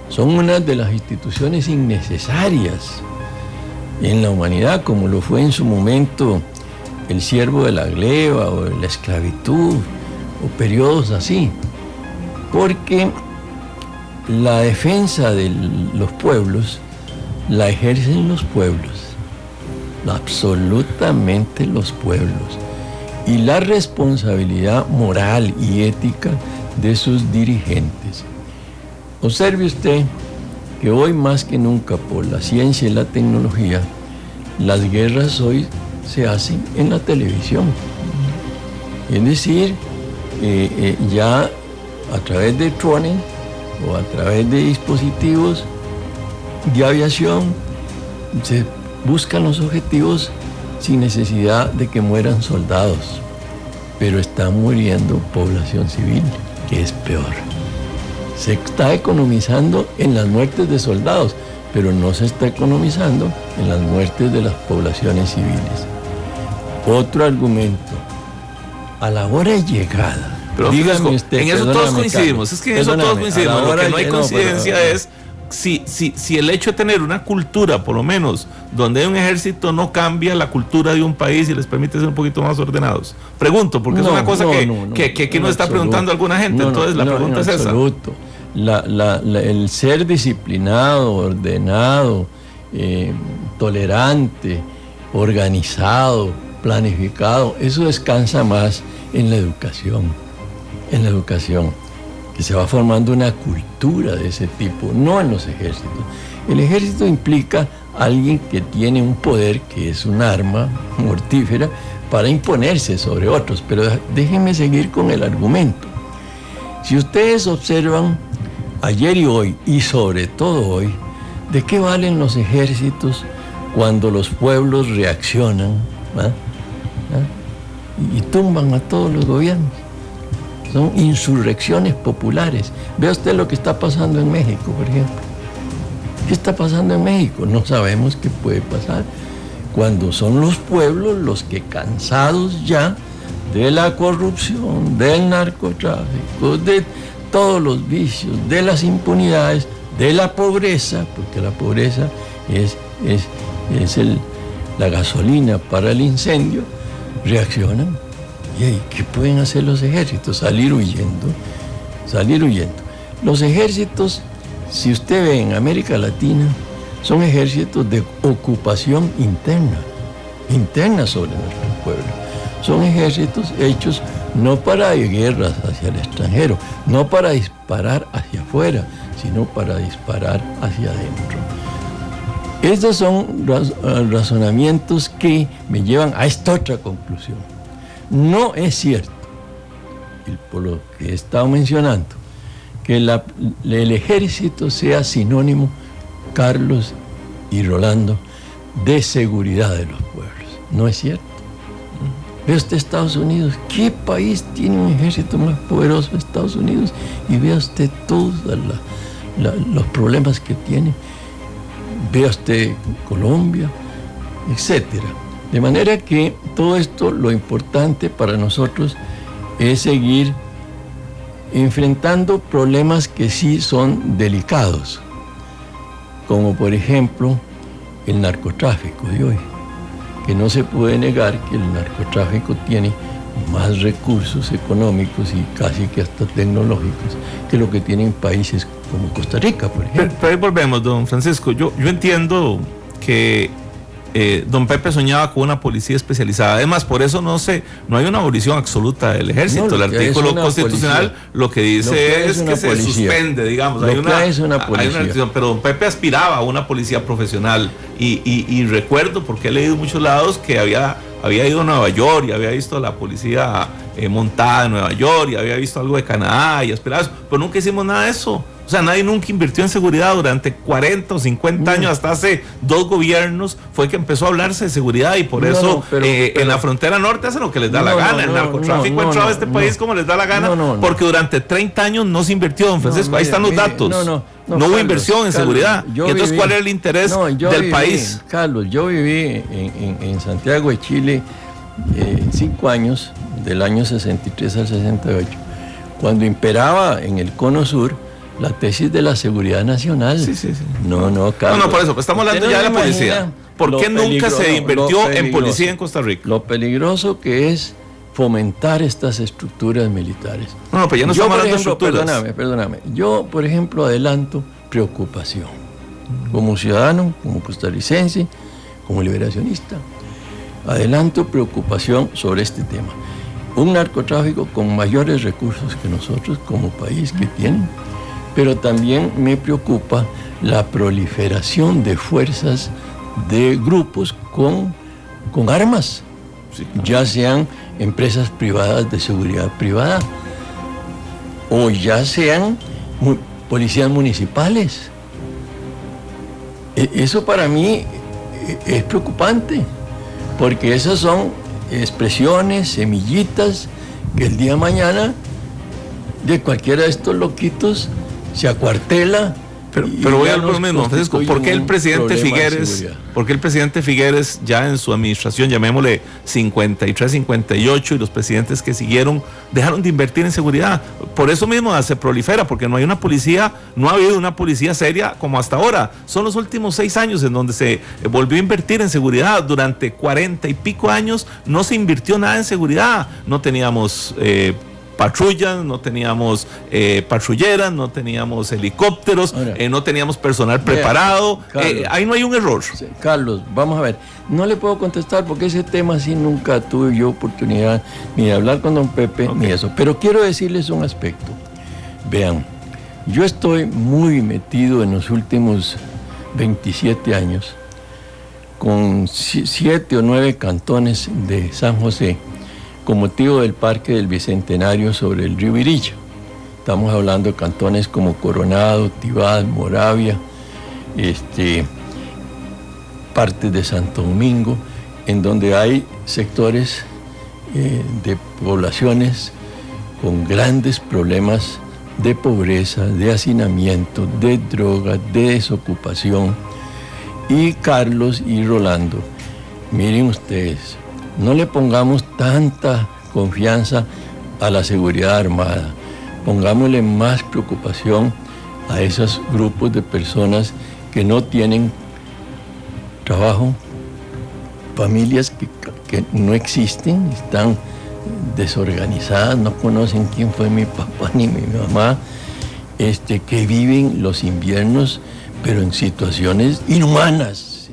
Son una de las instituciones innecesarias en la humanidad, como lo fue en su momento el siervo de la gleba o la esclavitud. o periodos así, porque la defensa de los pueblos la ejercen los pueblos, absolutamente los pueblos, y la responsabilidad moral y ética de sus dirigentes. Observe usted que hoy más que nunca, por la ciencia y la tecnología, las guerras hoy se hacen en la televisión. Es decir, ya a través de drones o a través de dispositivos de aviación se buscan los objetivos sin necesidad de que mueran soldados, pero está muriendo población civil, que es peor. Se está economizando en las muertes de soldados, pero no se está economizando en las muertes de las poblaciones civiles. Otro argumento, a la hora de llegada, pero dígame usted, en eso todos coincidimos, es que en eso todos coincidimos, lo que no hay coincidencia es si el hecho de tener una cultura, por lo menos, donde hay un ejército, no cambia la cultura de un país y les permite ser un poquito más ordenados. Pregunto, porque es una cosa que nos está preguntando alguna gente, entonces la pregunta es esa. El ser disciplinado, ordenado, tolerante, organizado, planificado, eso descansa más en la educación, que se va formando una cultura de ese tipo, no en los ejércitos. El ejército implica a alguien que tiene un poder que es un arma mortífera para imponerse sobre otros, pero déjenme seguir con el argumento. Si ustedes observan ayer y hoy, y sobre todo hoy, ¿de qué valen los ejércitos cuando los pueblos reaccionan y tumban a todos los gobiernos? Son insurrecciones populares. Vea usted lo que está pasando en México, por ejemplo. ¿Qué está pasando en México? No sabemos qué puede pasar cuando son los pueblos los que, cansados ya de la corrupción, del narcotráfico, de todos los vicios, de las impunidades, de la pobreza, porque la pobreza es la gasolina para el incendio, reaccionan. ¿Y qué pueden hacer los ejércitos? Salir huyendo. Los ejércitos, si usted ve en América Latina, son ejércitos de ocupación interna sobre nuestro pueblo. Son ejércitos hechos no para guerras hacia el extranjero, no para disparar hacia afuera, sino para disparar hacia adentro. Estos son razonamientos que me llevan a esta otra conclusión. No es cierto, por lo que he estado mencionando, que el ejército sea sinónimo, Carlos y Rolando, de seguridad de los pueblos. No es cierto. Ve usted Estados Unidos, ¿qué país tiene un ejército más poderoso que Estados Unidos? Y vea usted todos los problemas que tiene. Vea usted Colombia, etcétera. De manera que todo esto, lo importante para nosotros es seguir enfrentando problemas que sí son delicados, como por ejemplo el narcotráfico de hoy, que no se puede negar que el narcotráfico tiene más recursos económicos y casi que hasta tecnológicos que lo que tienen países como Costa Rica, por ejemplo. Pero ahí volvemos, don Francisco. Yo entiendo que don Pepe soñaba con una policía especializada. Además, por eso no hay una abolición absoluta del ejército. El artículo constitucional lo que dice es que se suspende, digamos. Hay una policía. Pero don Pepe aspiraba a una policía profesional. Y recuerdo, porque he leído en muchos lados, que había ido a Nueva York y había visto a la policía montada en Nueva York y había visto algo de Canadá y aspiraba eso, pero nunca hicimos nada de eso. O sea, nadie nunca invirtió en seguridad durante 40 o 50 años, hasta hace 2 gobiernos fue que empezó a hablarse de seguridad y por eso en la frontera norte hacen lo que les da la gana. El narcotráfico entraba a este país como les da la gana, porque durante 30 años no se invirtió, don Francisco. Ahí están los datos. No hubo inversión en seguridad. Y entonces, ¿cuál era el interés del país? Carlos, yo viví en Santiago de Chile 5 años, del año 63 al 68, cuando imperaba en el cono sur la tesis de la seguridad nacional. Sí. No, Carlos. No, por eso, pues estamos hablando ya de la policía. ¿Por qué nunca se invirtió en policía en Costa Rica? Lo peligroso que es fomentar estas estructuras militares. No, pero ya no estamos hablando de estructuras. Perdóname. Yo, por ejemplo, adelanto preocupación. Como ciudadano, como costarricense, como liberacionista, adelanto preocupación sobre este tema. Un narcotráfico con mayores recursos que nosotros como país que tienen, pero también me preocupa la proliferación de fuerzas de grupos con armas, sí, claro, ya sean empresas privadas de seguridad privada o ya sean policías municipales. Eso para mí es preocupante, porque esas son expresiones, semillitas, que el día de mañana de cualquiera de estos loquitos se acuartela. Pero voy a lo mismo, Francisco, ¿por qué el presidente Figueres ya en su administración, llamémosle 53, 58, y los presidentes que siguieron dejaron de invertir en seguridad? Por eso mismo se prolifera, porque no hay una policía, no ha habido una policía seria como hasta ahora. Son los últimos 6 años en donde se volvió a invertir en seguridad. Durante 40 y pico años no se invirtió nada en seguridad. No teníamos patrullas, no teníamos patrulleras, no teníamos helicópteros, no teníamos personal preparado. Carlos, ahí no hay un error. Carlos, vamos a ver, no le puedo contestar porque ese tema sí nunca tuve yo oportunidad ni de hablar con don Pepe, ni eso, pero quiero decirles un aspecto. Vean, yo estoy muy metido en los últimos 27 años con 7 o 9 cantones de San José, con motivo del Parque del Bicentenario sobre el río Virilla. Estamos hablando de cantones como Coronado, Tibás, Moravia, partes de Santo Domingo, en donde hay sectores de poblaciones con grandes problemas de pobreza, de hacinamiento, de drogas, de desocupación. Y Carlos y Rolando, miren ustedes, no le pongamos tanta confianza a la seguridad armada, pongámosle más preocupación a esos grupos de personas que no tienen trabajo, familias que no existen, están desorganizadas, no conocen quién fue mi papá ni mi mamá, que viven los inviernos, pero en situaciones inhumanas,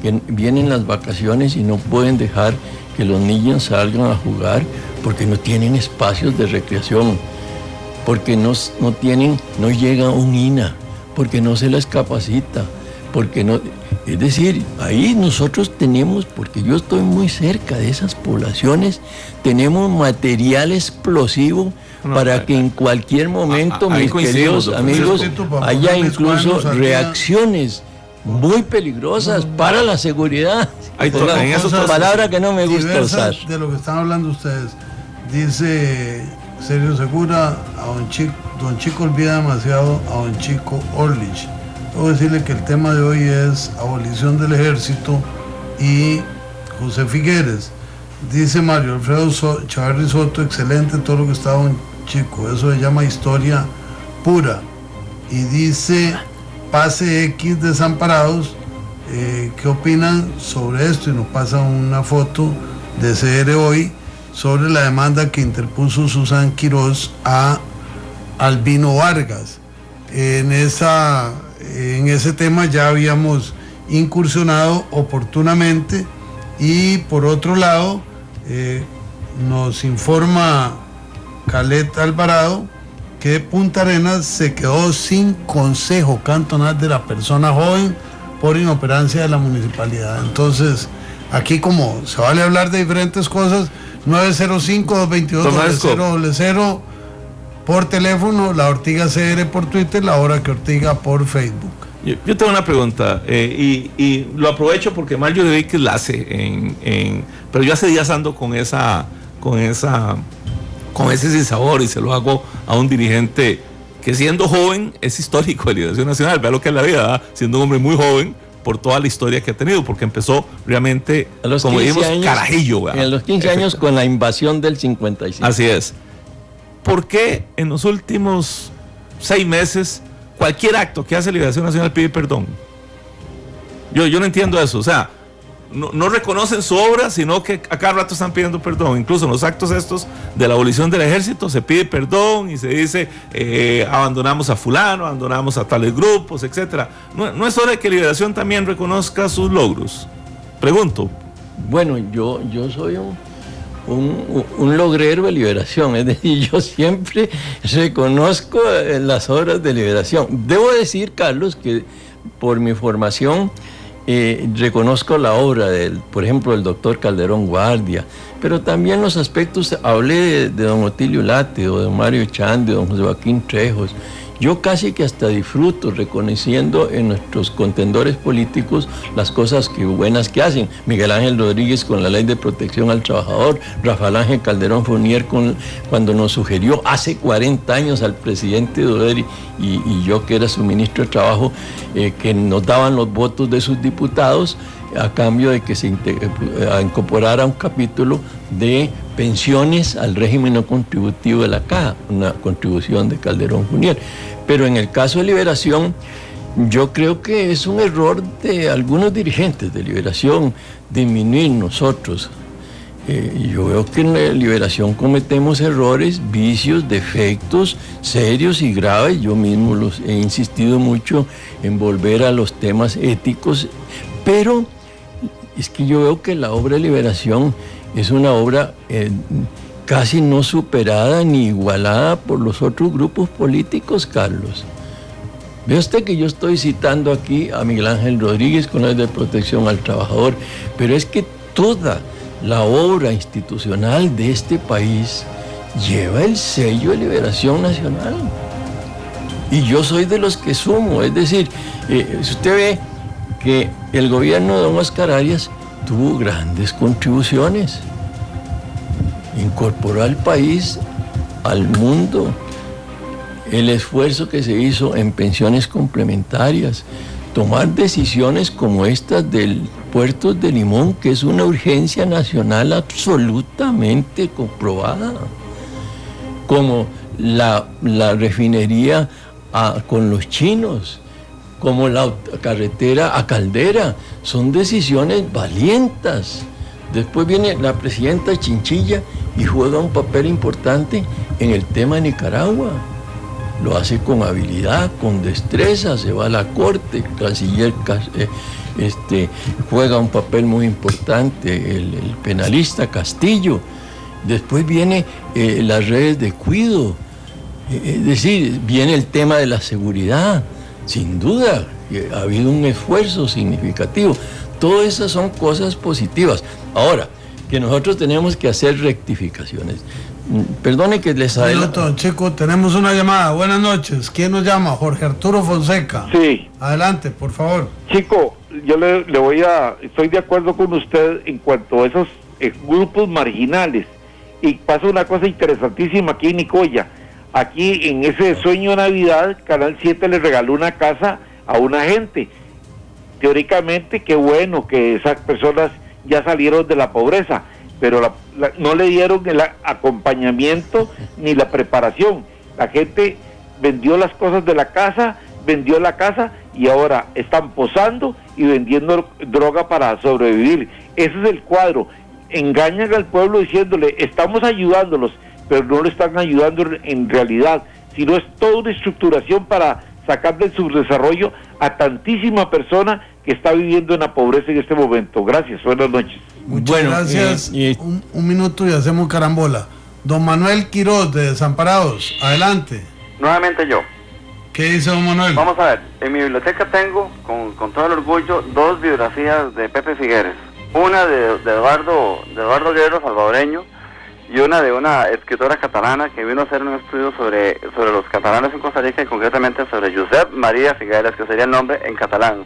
que vienen las vacaciones y no pueden dejar que los niños salgan a jugar porque no tienen espacios de recreación, porque no llega un INA, porque no se les capacita, porque no... Es decir, ahí nosotros tenemos, porque yo estoy muy cerca de esas poblaciones, tenemos material explosivo para que en cualquier momento, mis queridos amigos, haya incluso reacciones muy peligrosas para la seguridad. Hay palabra que no me gusta usar. De lo que están hablando ustedes, dice Sergio Segura, don Chico olvida demasiado a don Chico Orlich. Debo decirle que el tema de hoy es abolición del ejército y José Figueres. Dice Mario Alfredo Chavarri Soto, excelente todo lo que está don Chico, eso se llama historia pura. Y dice Pase X Desamparados, ¿qué opinan sobre esto? Y nos pasa una foto de CR Hoy sobre la demanda que interpuso Susan Quiroz a Albino Vargas. En ese tema ya habíamos incursionado oportunamente, y por otro lado nos informa Calet Alvarado que Punta Arenas se quedó sin consejo cantonal de la persona joven por inoperancia de la municipalidad. Entonces, aquí como se vale hablar de diferentes cosas, 905-222-0000 por teléfono, La Ortiga CR por Twitter, La Hora que Ortiga por Facebook. Yo tengo una pregunta, y lo aprovecho porque Mario de Víquez la hace, pero yo hace días ando con ese sinsabor, y se lo hago a un dirigente que, siendo joven, es histórico de Liberación Nacional. Vea lo que es la vida, ¿verdad? Siendo un hombre muy joven por toda la historia que ha tenido, porque empezó realmente, como dijimos, carajillo, ¿verdad? En los 15 años con la invasión del 55. Así es. ¿Por qué en los últimos 6 meses cualquier acto que hace Liberación Nacional pide perdón? Yo no entiendo eso. O sea, no reconocen su obra, sino que a cada rato están pidiendo perdón. Incluso en los actos estos de la abolición del ejército se pide perdón y se dice abandonamos a fulano, abandonamos a tales grupos, etcétera. ¿No es hora de que Liberación también reconozca sus logros? Pregunto. Bueno, yo soy un logrero de Liberación, es decir, yo siempre reconozco las obras de Liberación. Debo decir, Carlos, que por mi formación reconozco la obra por ejemplo, del doctor Calderón Guardia, pero también los aspectos, hablé de don Otilio Late, de don Mario Chán, de don José Joaquín Trejos. Yo casi que hasta disfruto reconociendo en nuestros contendores políticos las cosas buenas que hacen. Miguel Ángel Rodríguez con la Ley de Protección al Trabajador, Rafael Ángel Calderón Fournier cuando nos sugirió hace 40 años al presidente Doleri y yo, que era su ministro de Trabajo, que nos daban los votos de sus diputados a cambio de que se incorporara un capítulo de pensiones al régimen no contributivo de la Caja, una contribución de Calderón Fournier. Pero en el caso de Liberación, yo creo que es un error de algunos dirigentes de Liberación disminuir nosotros. Yo veo que en la Liberación cometemos errores, vicios, defectos serios y graves. Yo mismo los he insistido mucho en volver a los temas éticos, pero es que yo veo que la obra de Liberación es una obra casi no superada ni igualada por los otros grupos políticos, Carlos. Ve usted que yo estoy citando aquí a Miguel Ángel Rodríguez con la Ley de Protección al Trabajador, pero es que toda la obra institucional de este país lleva el sello de Liberación Nacional. Y yo soy de los que sumo, es decir, si usted ve que el gobierno de don Óscar Arias tuvo grandes contribuciones, incorporó al país, al mundo, el esfuerzo que se hizo en pensiones complementarias, tomar decisiones como estas del puerto de Limón, que es una urgencia nacional absolutamente comprobada, como la refinería con los chinos, como la carretera a Caldera, son decisiones valientas. Después viene la presidenta Chinchilla y juega un papel importante en el tema de Nicaragua. Lo hace con habilidad, con destreza, se va a la corte, el canciller juega un papel muy importante, el penalista Castillo. Después viene las redes de cuido, es decir, viene el tema de la seguridad. Sin duda, ha habido un esfuerzo significativo. Todas esas son cosas positivas. Ahora, que nosotros tenemos que hacer rectificaciones. Perdone que les adelanto. Chico, tenemos una llamada. Buenas noches. ¿Quién nos llama? Jorge Arturo Fonseca. Sí. Adelante, por favor. Chico, yo estoy de acuerdo con usted en cuanto a esos grupos marginales. Y pasa una cosa interesantísima aquí en Nicoya. Aquí, en ese sueño de Navidad, Canal 7 le regaló una casa a una gente. Teóricamente, qué bueno que esas personas ya salieron de la pobreza, pero no le dieron el acompañamiento ni la preparación. La gente vendió las cosas de la casa, vendió la casa y ahora están posando y vendiendo droga para sobrevivir. Ese es el cuadro. Engañan al pueblo diciéndole, estamos ayudándolos, pero no le están ayudando en realidad, sino es toda una estructuración para sacar del subdesarrollo a tantísima persona que está viviendo en la pobreza en este momento. Gracias, buenas noches. Muchas gracias. Un minuto y hacemos carambola. Don Manuel Quiroz, de Desamparados, adelante. Nuevamente yo. ¿Qué dice don Manuel? Vamos a ver, en mi biblioteca tengo, con todo el orgullo, 2 biografías de Pepe Figueres. Una de Eduardo Guerrero, salvadoreño, y una de una escritora catalana que vino a hacer un estudio sobre los catalanes en Costa Rica y concretamente sobre Josep María Figueres, que sería el nombre en catalán.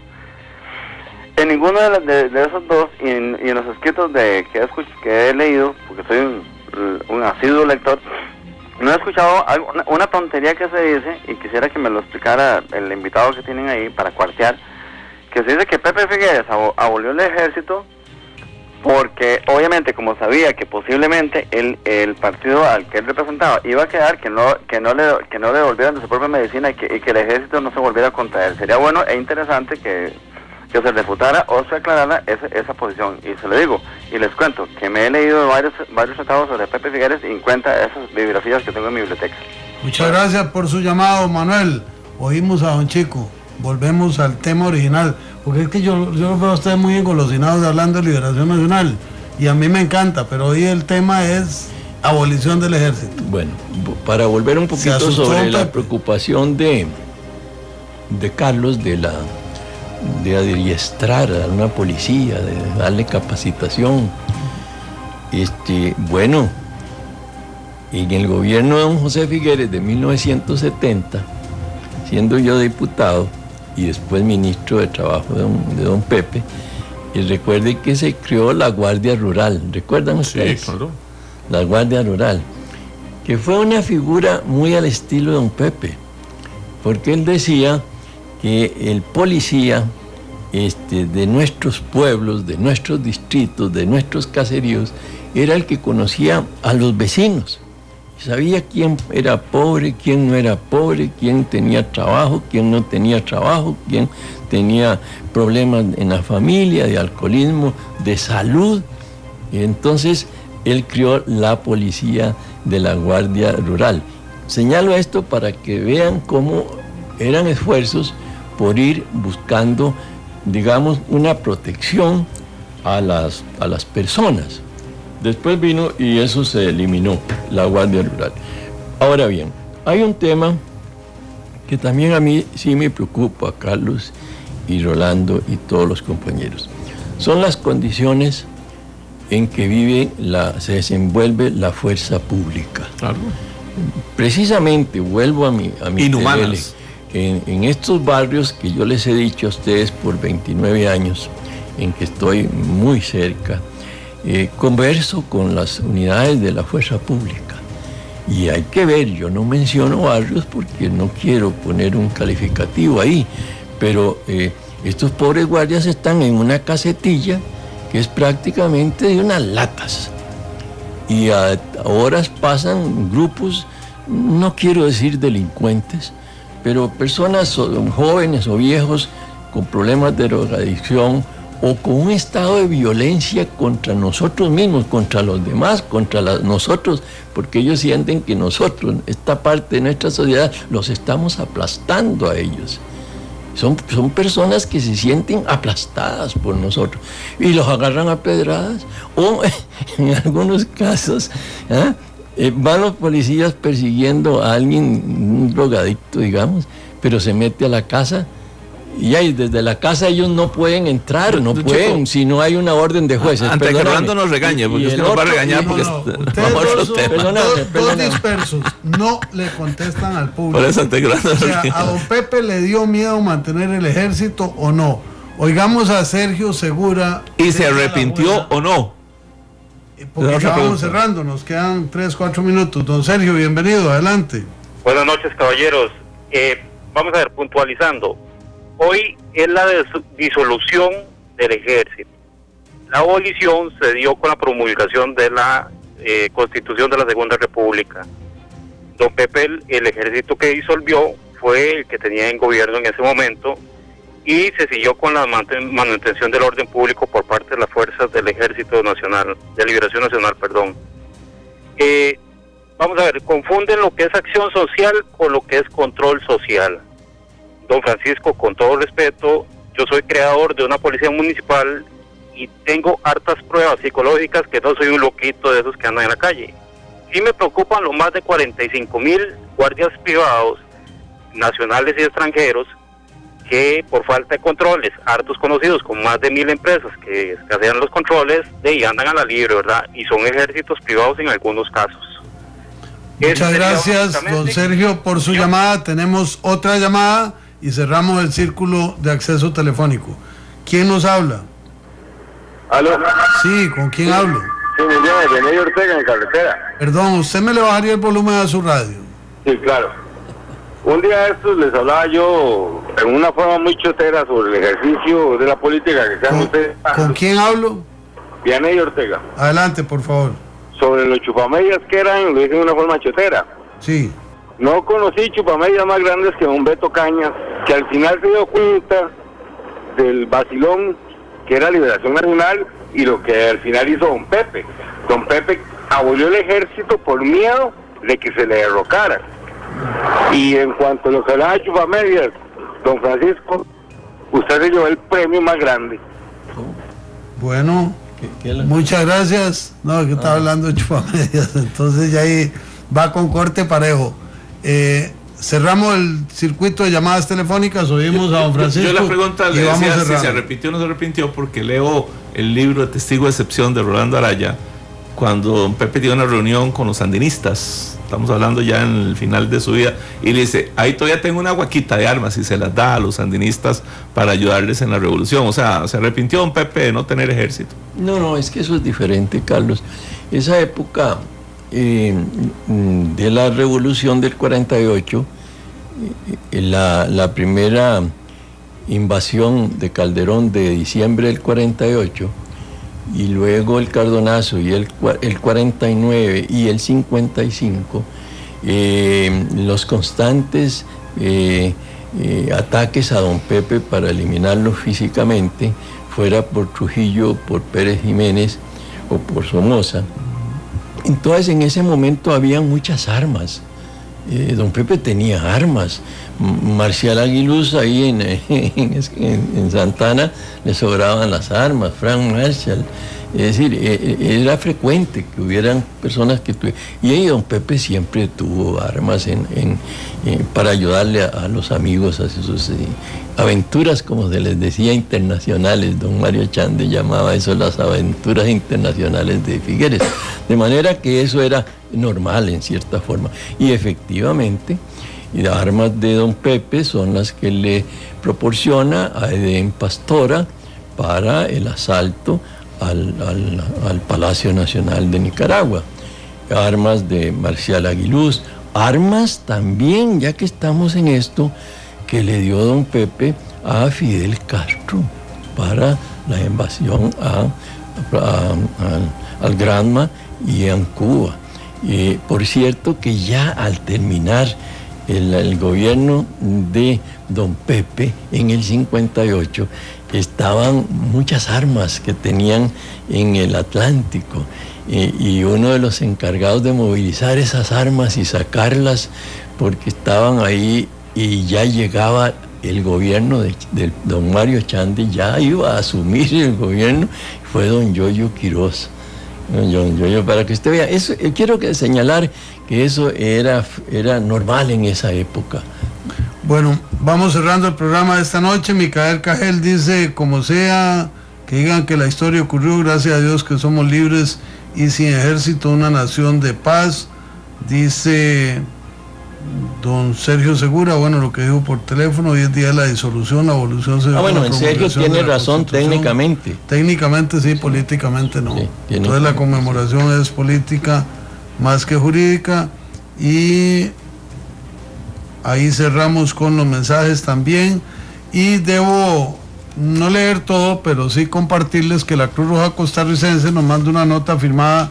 En ninguno de esos dos y en los escritos que he leído, porque soy un asiduo lector, no he escuchado una tontería que se dice, y quisiera que me lo explicara el invitado que tienen ahí para cuartear, que se dice que Pepe Figueres abolió el ejército porque obviamente como sabía que posiblemente el partido al que él representaba iba a quedar, que no le devolvieran de su propia medicina y que el ejército no se volviera contra él. Sería bueno e interesante que que se refutara o se aclarara esa posición. Y se lo digo, y les cuento, que me he leído varios tratados sobre Pepe Figueres y cuenta esas bibliografías que tengo en mi biblioteca. Muchas gracias por su llamado, Manuel. Oímos a don Chico. Volvemos al tema original, porque es que yo lo veo a ustedes muy engolosinados hablando de liberación nacional, y a mí me encanta, pero hoy el tema es abolición del ejército. Bueno, para volver un poquito sobre la preocupación de Carlos de adiestrar a una policía, de darle capacitación. Bueno, en el gobierno de don José Figueres de 1970, siendo yo diputado y después ministro de Trabajo de don Pepe, y recuerde que se creó la Guardia Rural. ¿Recuerdan ustedes? Sí, claro. La Guardia Rural, que fue una figura muy al estilo de don Pepe, porque él decía que el policía de nuestros pueblos, de nuestros distritos, de nuestros caseríos, era el que conocía a los vecinos. Sabía quién era pobre, quién no era pobre, quién tenía trabajo, quién no tenía trabajo, quién tenía problemas en la familia, de alcoholismo, de salud. Y entonces él creó la policía de la Guardia Rural. Señalo esto para que vean cómo eran esfuerzos por ir buscando, digamos, una protección a las personas. Después vino y eso se eliminó, la Guardia Rural. Ahora bien, hay un tema que también a mí sí me preocupa, Carlos y Rolando y todos los compañeros. Son las condiciones en que se desenvuelve la fuerza pública. Claro. Precisamente, vuelvo a mi inhumanas. En estos barrios que yo les he dicho a ustedes por 29 años, en que estoy muy cerca, converso con las unidades de la fuerza pública. Y hay que ver, yo no menciono barrios porque no quiero poner un calificativo ahí, pero estos pobres guardias están en una casetilla que es prácticamente de unas latas. Y a horas pasan grupos, no quiero decir delincuentes, pero personas jóvenes o viejos con problemas de drogadicción o con un estado de violencia contra nosotros mismos, contra los demás, contra nosotros, porque ellos sienten que nosotros, esta parte de nuestra sociedad, los estamos aplastando a ellos. Son personas que se sienten aplastadas por nosotros y los agarran a pedradas o en algunos casos van los policías persiguiendo a alguien, un drogadicto, digamos, pero se mete a la casa y ahí desde la casa ellos no pueden entrar, no pueden, si no hay una orden de jueces. Ante que Rolando nos regañe, porque es que nos va a regañar porque dos dispersos, no le contestan al público. Por eso ante que Rolando o sea, ¿a don Pepe le dio miedo mantener el ejército o no? Oigamos a Sergio Segura. ¿Y se arrepintió o no? Porque ya vamos cerrando, nos quedan 3-4 minutos. Don Sergio, bienvenido, adelante. Buenas noches, caballeros. Vamos a ver, puntualizando. Hoy es la disolución del ejército. La abolición se dio con la promulgación de la Constitución de la Segunda República. Don Pepe, el ejército que disolvió fue el que tenía en gobierno en ese momento y se siguió con la manutención del orden público por parte de las fuerzas del Ejército Nacional, de Liberación Nacional, perdón. Vamos a ver, confunden lo que es acción social con lo que es control social. Don Francisco, con todo respeto, yo soy creador de una policía municipal y tengo hartas pruebas psicológicas que no soy un loquito de esos que andan en la calle. Sí me preocupan los más de 45,000 guardias privados, nacionales y extranjeros, que por falta de controles, hartos conocidos con más de 1,000 empresas que escasean los controles, y andan a la libre, ¿verdad? Y son ejércitos privados en algunos casos. Muchas gracias, don Sergio, por su llamada. Tenemos otra llamada y cerramos el círculo de acceso telefónico. ¿Quién nos habla? ¿Aló? Sí, ¿con quién hablo? Sí, muy bien, René Ortega, en carretera. Perdón, ¿usted me le bajaría el volumen a su radio? Sí, claro. Un día de estos les hablaba yo en una forma muy chotera sobre el ejercicio de la política que sean ustedes. ¿Con quién hablo? Vianey Ortega. Adelante, por favor. Sobre los chupamedias que eran, lo dije de una forma chotera. Sí. No conocí chupamedias más grandes que don Beto Cañas, que al final se dio cuenta del vacilón que era Liberación Nacional y lo que al final hizo don Pepe. Don Pepe abolió el ejército por miedo de que se le derrocara. Y en cuanto a lo que hablaba de Chupamedias, don Francisco, usted se llevó el premio más grande. Bueno, muchas gracias. No, que estaba hablando de Chupamedias, entonces ya ahí va con corte parejo. Cerramos el circuito de llamadas telefónicas, oímos a don Francisco. Yo la pregunta le vamos decía cerrando. si se arrepintió o no se arrepintió, porque leo el libro de Testigo de Excepción de Rolando Araya, cuando don Pepe dio una reunión con los sandinistas, estamos hablando ya en el final de su vida, y le dice, ahí todavía tengo una guaquita de armas y se las da a los sandinistas para ayudarles en la revolución. O sea, ¿se arrepintió don Pepe de no tener ejército? No, es que eso es diferente, Carlos. Esa época de la revolución del 48, la primera invasión de Calderón de diciembre del 48, y luego el Cardonazo y el 49 y el 55, los constantes ataques a don Pepe para eliminarlo físicamente, fuera por Trujillo, por Pérez Jiménez o por Somoza. Entonces en ese momento había muchas armas. Don Pepe tenía armas. Marcial Aguiluz ahí en Santana le sobraban las armas, Frank Marshall. Es decir, era frecuente que hubieran personas que tuvieran. Y ahí don Pepe siempre tuvo armas para ayudarle a los amigos a sus aventuras, como se les decía, internacionales. Don Mario Chande llamaba eso las aventuras internacionales de Figueres. De manera que eso era normal en cierta forma. Y efectivamente, las armas de don Pepe son las que le proporciona a Edén Pastora para el asalto al Palacio Nacional de Nicaragua. Armas de Marcial Aguiluz, armas también, ya que estamos en esto, que le dio don Pepe a Fidel Castro para la invasión al Granma y en Cuba. Por cierto que ya al terminar el gobierno de don Pepe en el 58, estaban muchas armas que tenían en el Atlántico, y uno de los encargados de movilizar esas armas y sacarlas, porque estaban ahí y ya llegaba el gobierno de don Mario Chande, ya iba a asumir el gobierno, fue don Yoyo Quirós. Yo, para que usted vea, eso, quiero señalar que eso era normal en esa época. Bueno, vamos cerrando el programa de esta noche. Micael Cajel dice, como sea, que digan que la historia ocurrió, gracias a Dios que somos libres y sin ejército, una nación de paz. Dice don Sergio Segura, bueno, lo que dijo por teléfono, hoy es día de la disolución, la evolución se bueno, en Sergio tiene razón técnicamente. Técnicamente sí, políticamente no. Sí, entonces la conmemoración es política más que jurídica. Y ahí cerramos con los mensajes también. Y debo no leer todo, pero sí compartirles que la Cruz Roja Costarricense nos manda una nota firmada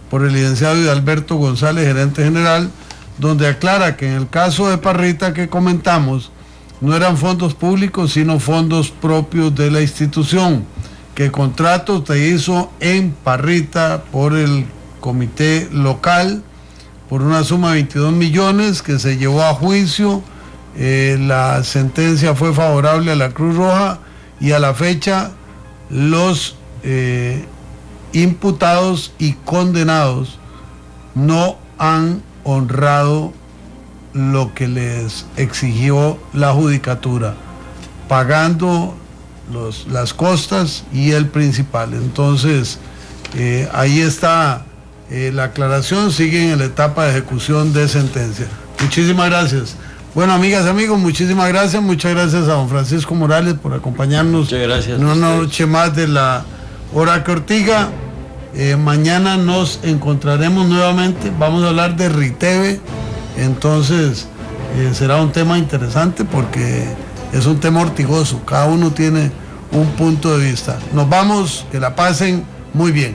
por el licenciado Hidalberto González, gerente general, donde aclara que en el caso de Parrita que comentamos, no eran fondos públicos, sino fondos propios de la institución, que el contrato se hizo en Parrita por el comité local, por una suma de 22 millones que se llevó a juicio. La sentencia fue favorable a la Cruz Roja y a la fecha los imputados y condenados no han honrado lo que les exigió la judicatura, pagando las costas y el principal. Entonces ahí está la aclaración, sigue en la etapa de ejecución de sentencia. Muchísimas gracias. Bueno, amigas, amigos, muchísimas gracias. Muchas gracias a don Francisco Morales por acompañarnos. Muchas gracias en una noche más de la Hora que Ortiga. Mañana nos encontraremos nuevamente. Vamos a hablar de Riteve. Entonces será un tema interesante porque es un tema ortigoso. Cada uno tiene un punto de vista. Nos vamos, que la pasen muy bien.